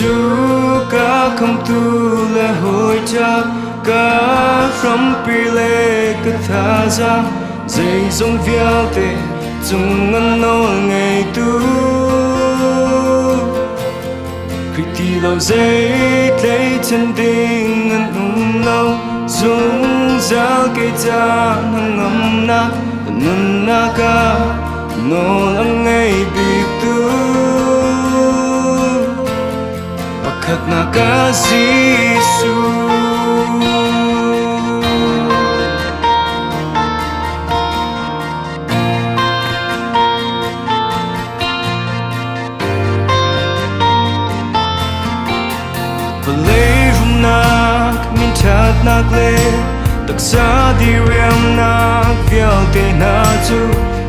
Jesuh ka không tu le hồi cha ka from pile ka tha ra dây dòng viao tê dùng ngân nô ngày tu khi ti lâu dây lấy chân đình ngân lâu dùng dao cây cha nang ngâm na nân na ka nô lăng ngày bị tu Pakhatnak ka si Jesuh Pakhatnak le taksa di riam nak vial te na chu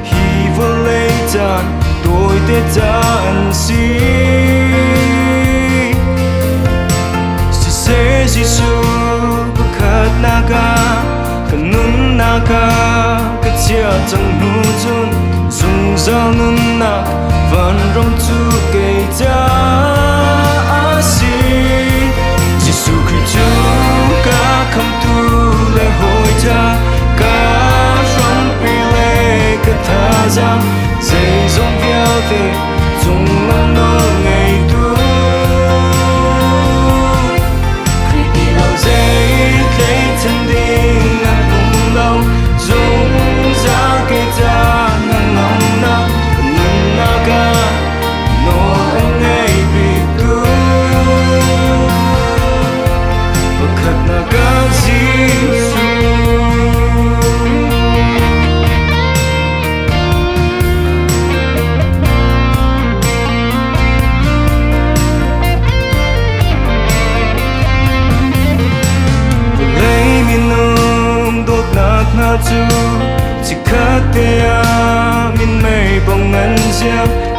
hi vô lê chan tôi te cha an si se Jesuh Pakhatnak ka kanun na ka chia chẳng nu chun dùng dao nun na van rong chu cây cha si Jesuh Christ ka không tu le hồi cha ka from pile ka tha ra dây dòng viao tê dùng ngân nô ngày tu khi đi lâu dây lấy chân đi ngàn cùng lâu dùng giá cây cha ngàn ngóng na nâng na ca nô anh ngày bị tu Pakhatnak ka si lấy min nung đốt nát na chu chỉ khát te a min mây bông ngân giang